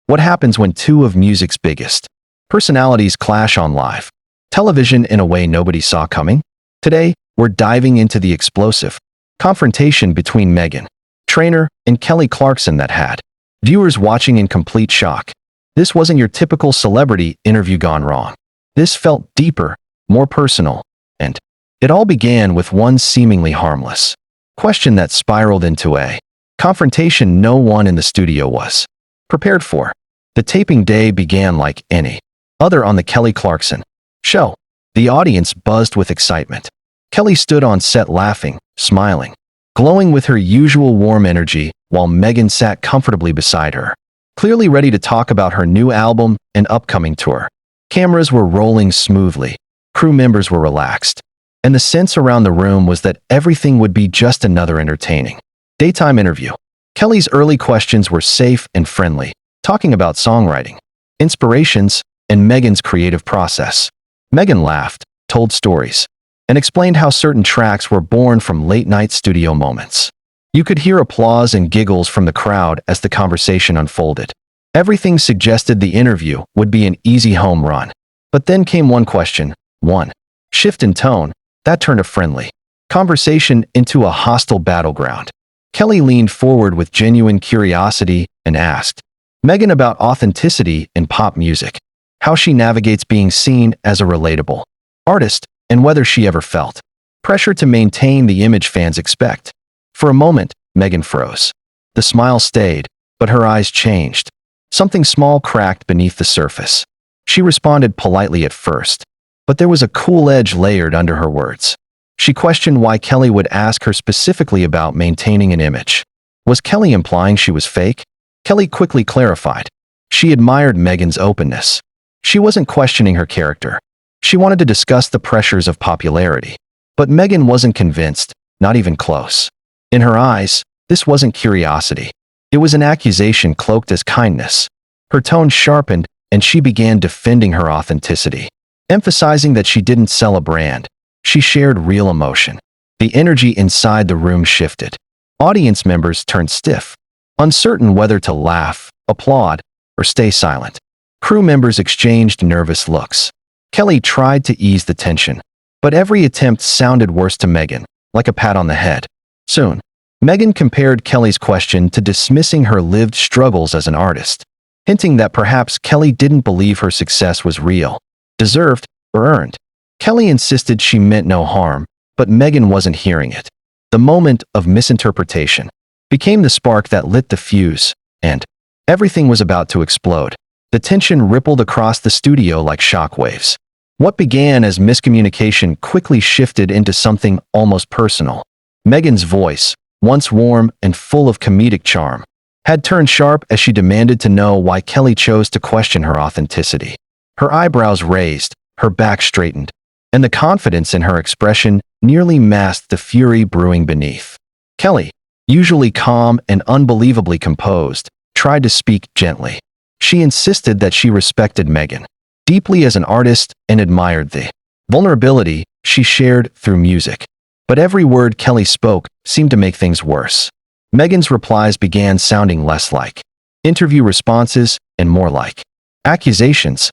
What happens when two of music's biggest personalities clash on live television in a way nobody saw coming? Today, we're diving into the explosive confrontation between Meghan Trainor and Kelly Clarkson that had viewers watching in complete shock. This wasn't your typical celebrity interview gone wrong. This felt deeper, more personal, and it all began with one seemingly harmless question that spiraled into a confrontation no one in the studio was prepared for. The taping day began like any other on the Kelly Clarkson Show. The audience buzzed with excitement. Kelly stood on set laughing, smiling, glowing with her usual warm energy, while Meghan sat comfortably beside her, clearly ready to talk about her new album and upcoming tour. Cameras were rolling smoothly, crew members were relaxed, and the sense around the room was that everything would be just another entertaining daytime interview. Kelly's early questions were safe and friendly, talking about songwriting, inspirations, and Meghan's creative process. Meghan laughed, told stories, and explained how certain tracks were born from late-night studio moments. You could hear applause and giggles from the crowd as the conversation unfolded. Everything suggested the interview would be an easy home run. But then came one question, one shift in tone, that turned a friendly conversation into a hostile battleground. Kelly leaned forward with genuine curiosity and asked Meghan about authenticity in pop music, how she navigates being seen as a relatable artist, and whether she ever felt pressure to maintain the image fans expect. For a moment, Meghan froze. The smile stayed, but her eyes changed. Something small cracked beneath the surface. She responded politely at first, but there was a cool edge layered under her words. She questioned why Kelly would ask her specifically about maintaining an image. Was Kelly implying she was fake? Kelly quickly clarified. She admired Meghan's openness. She wasn't questioning her character. She wanted to discuss the pressures of popularity. But Meghan wasn't convinced, not even close. In her eyes, this wasn't curiosity. It was an accusation cloaked as kindness. Her tone sharpened, and she began defending her authenticity, emphasizing that she didn't sell a brand. She shared real emotion. The energy inside the room shifted. Audience members turned stiff, uncertain whether to laugh, applaud, or stay silent. Crew members exchanged nervous looks. Kelly tried to ease the tension, but every attempt sounded worse to Meghan, like a pat on the head. Soon, Meghan compared Kelly's question to dismissing her lived struggles as an artist, hinting that perhaps Kelly didn't believe her success was real, deserved, or earned. Kelly insisted she meant no harm, but Meghan wasn't hearing it. The moment of misinterpretation became the spark that lit the fuse, and everything was about to explode. The tension rippled across the studio like shockwaves. What began as miscommunication quickly shifted into something almost personal. Meghan's voice, once warm and full of comedic charm, had turned sharp as she demanded to know why Kelly chose to question her authenticity. Her eyebrows raised, her back straightened, and the confidence in her expression nearly masked the fury brewing beneath. Kelly, usually calm and unbelievably composed, tried to speak gently. She insisted that she respected Meghan deeply as an artist and admired the vulnerability she shared through music. But every word Kelly spoke seemed to make things worse. Meghan's replies began sounding less like interview responses and more like accusations.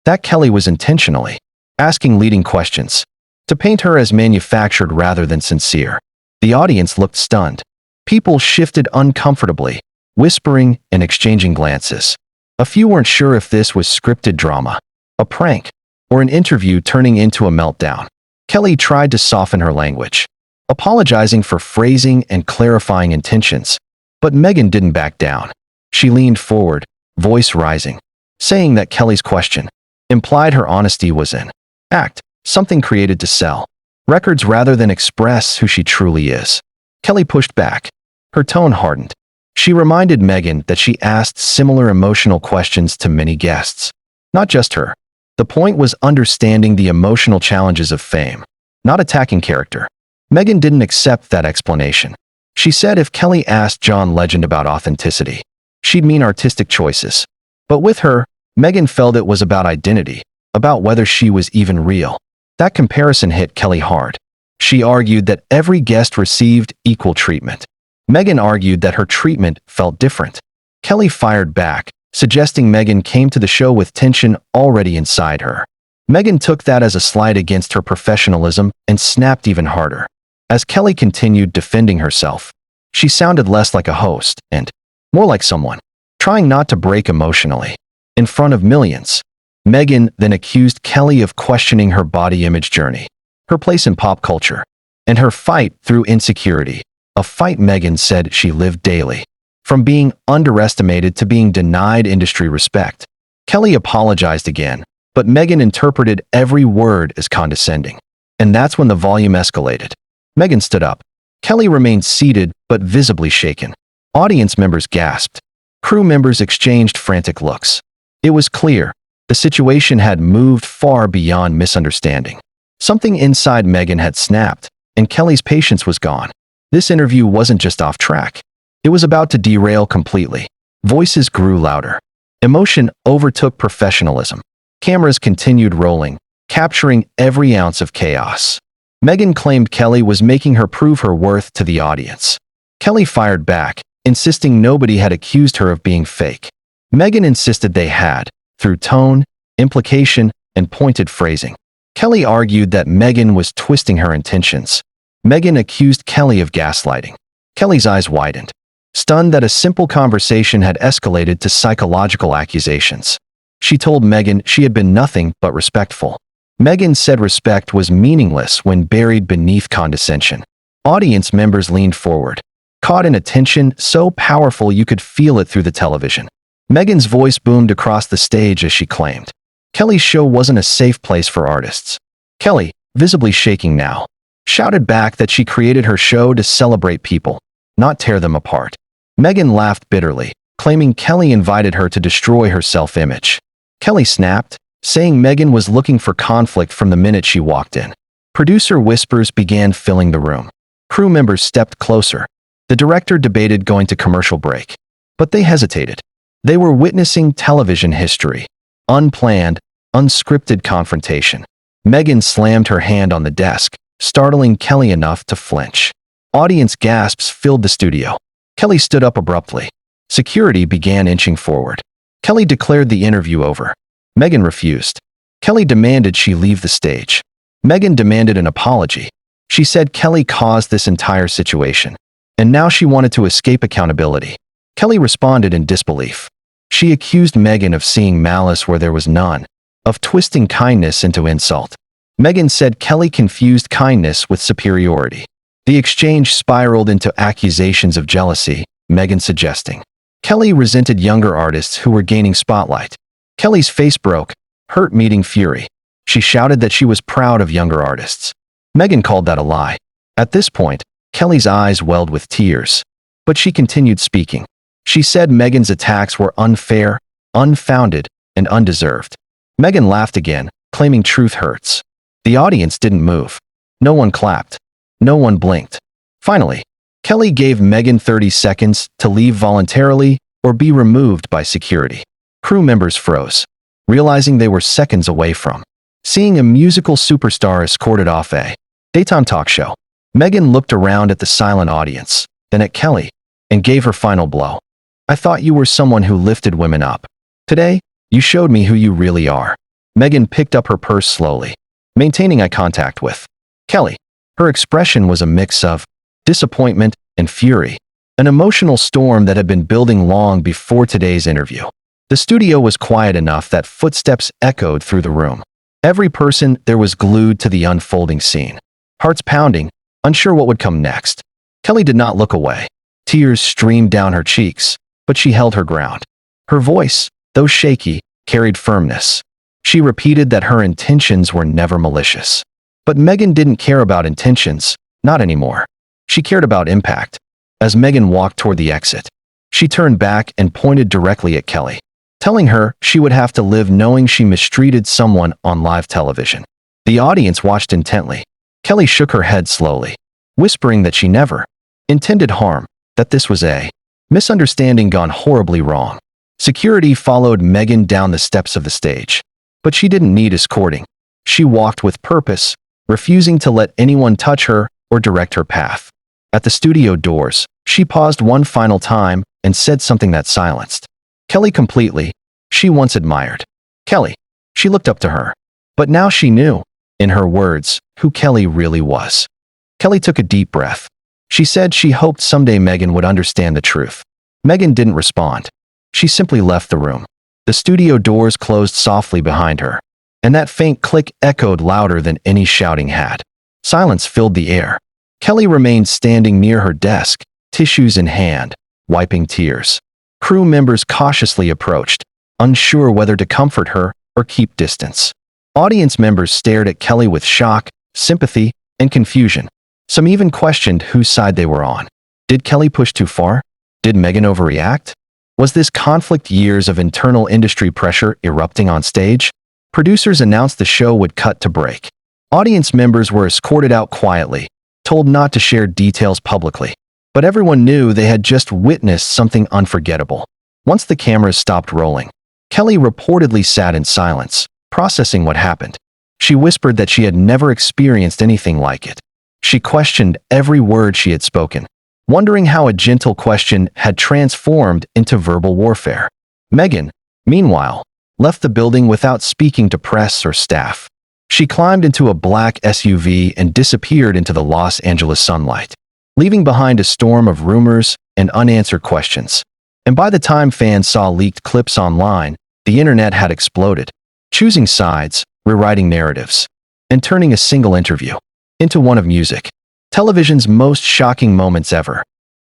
That Kelly was intentionally asking leading questions to paint her as manufactured rather than sincere. The audience looked stunned. People shifted uncomfortably, whispering and exchanging glances. A few weren't sure if this was scripted drama, a prank, or an interview turning into a meltdown. Kelly tried to soften her language, apologizing for phrasing and clarifying intentions. But Meghan didn't back down. She leaned forward, voice rising, saying that Kelly's question implied her honesty was an act, something created to sell records rather than express who she truly is. Kelly pushed back. Her tone hardened. She reminded Meghan that she asked similar emotional questions to many guests, not just her. The point was understanding the emotional challenges of fame, not attacking character. Meghan didn't accept that explanation. She said if Kelly asked John Legend about authenticity, she'd mean artistic choices. But with her, Meghan felt it was about identity, about whether she was even real. That comparison hit Kelly hard. She argued that every guest received equal treatment. Meghan argued that her treatment felt different. Kelly fired back, suggesting Meghan came to the show with tension already inside her. Meghan took that as a slight against her professionalism and snapped even harder. As Kelly continued defending herself, she sounded less like a host and more like someone trying not to break emotionally. In front of millions, Meghan then accused Kelly of questioning her body image journey, her place in pop culture, and her fight through insecurity, a fight Meghan said she lived daily. From being underestimated to being denied industry respect, Kelly apologized again, but Meghan interpreted every word as condescending. And that's when the volume escalated. Meghan stood up. Kelly remained seated but visibly shaken. Audience members gasped. Crew members exchanged frantic looks. It was clear the situation had moved far beyond misunderstanding. Something inside Meghan had snapped, and Kelly's patience was gone. This interview wasn't just off track. It was about to derail completely. Voices grew louder. Emotion overtook professionalism. Cameras continued rolling, capturing every ounce of chaos. Meghan claimed Kelly was making her prove her worth to the audience. Kelly fired back, insisting nobody had accused her of being fake. Meghan insisted they had, through tone, implication, and pointed phrasing. Kelly argued that Meghan was twisting her intentions. Meghan accused Kelly of gaslighting. Kelly's eyes widened, stunned that a simple conversation had escalated to psychological accusations. She told Meghan she had been nothing but respectful. Meghan said respect was meaningless when buried beneath condescension. Audience members leaned forward, caught in a tension so powerful you could feel it through the television. Meghan's voice boomed across the stage as she claimed Kelly's show wasn't a safe place for artists. Kelly, visibly shaking now, shouted back that she created her show to celebrate people, not tear them apart. Meghan laughed bitterly, claiming Kelly invited her to destroy her self-image. Kelly snapped, saying Meghan was looking for conflict from the minute she walked in. Producer whispers began filling the room. Crew members stepped closer. The director debated going to commercial break, but they hesitated. They were witnessing television history. Unplanned, unscripted confrontation. Meghan slammed her hand on the desk, startling Kelly enough to flinch. Audience gasps filled the studio. Kelly stood up abruptly. Security began inching forward. Kelly declared the interview over. Meghan refused. Kelly demanded she leave the stage. Meghan demanded an apology. She said Kelly caused this entire situation, and now she wanted to escape accountability. Kelly responded in disbelief. She accused Meghan of seeing malice where there was none, of twisting kindness into insult. Meghan said Kelly confused kindness with superiority. The exchange spiraled into accusations of jealousy, Meghan suggesting Kelly resented younger artists who were gaining spotlight. Kelly's face broke, hurt meeting fury. She shouted that she was proud of younger artists. Meghan called that a lie. At this point, Kelly's eyes welled with tears. But she continued speaking. She said Meghan's attacks were unfair, unfounded, and undeserved. Meghan laughed again, claiming truth hurts. The audience didn't move. No one clapped. No one blinked. Finally, Kelly gave Meghan 30 seconds to leave voluntarily or be removed by security. Crew members froze, realizing they were seconds away from seeing a musical superstar escorted off a daytime talk show. Meghan looked around at the silent audience, then at Kelly, and gave her final blow. I thought you were someone who lifted women up. Today, you showed me who you really are. Meghan picked up her purse slowly, maintaining eye contact with Kelly. Her expression was a mix of disappointment and fury, an emotional storm that had been building long before today's interview. The studio was quiet enough that footsteps echoed through the room. Every person there was glued to the unfolding scene, hearts pounding, unsure what would come next. Kelly did not look away. Tears streamed down her cheeks, but she held her ground. Her voice, though shaky, carried firmness. She repeated that her intentions were never malicious. But Meghan didn't care about intentions, not anymore. She cared about impact. As Meghan walked toward the exit, she turned back and pointed directly at Kelly, telling her she would have to live knowing she mistreated someone on live television. The audience watched intently. Kelly shook her head slowly, whispering that she never intended harm, that this was a misunderstanding gone horribly wrong. Security followed Meghan down the steps of the stage, but she didn't need escorting. She walked with purpose, refusing to let anyone touch her or direct her path. At the studio doors, She paused one final time and said something that silenced Kelly completely. She once admired Kelly. She looked up to her. But now she knew, in her words, who Kelly really was. Kelly took a deep breath. She said she hoped someday Meghan would understand the truth. Meghan didn't respond. She simply left the room. The studio doors closed softly behind her, and that faint click echoed louder than any shouting had. Silence filled the air. Kelly remained standing near her desk, tissues in hand, wiping tears. Crew members cautiously approached, unsure whether to comfort her or keep distance. Audience members stared at Kelly with shock, sympathy, and confusion. Some even questioned whose side they were on. Did Kelly push too far? Did Meghan overreact? Was this conflict years of internal industry pressure erupting on stage? Producers announced the show would cut to break. Audience members were escorted out quietly, told not to share details publicly. But everyone knew they had just witnessed something unforgettable. Once the cameras stopped rolling, Kelly reportedly sat in silence, processing what happened. She whispered that she had never experienced anything like it. She questioned every word she had spoken, wondering how a gentle question had transformed into verbal warfare. Meghan, meanwhile, left the building without speaking to press or staff. She climbed into a black SUV and disappeared into the Los Angeles sunlight, leaving behind a storm of rumors and unanswered questions. And by the time fans saw leaked clips online, the internet had exploded, choosing sides, rewriting narratives, and turning a single interview into one of music, television's most shocking moments ever.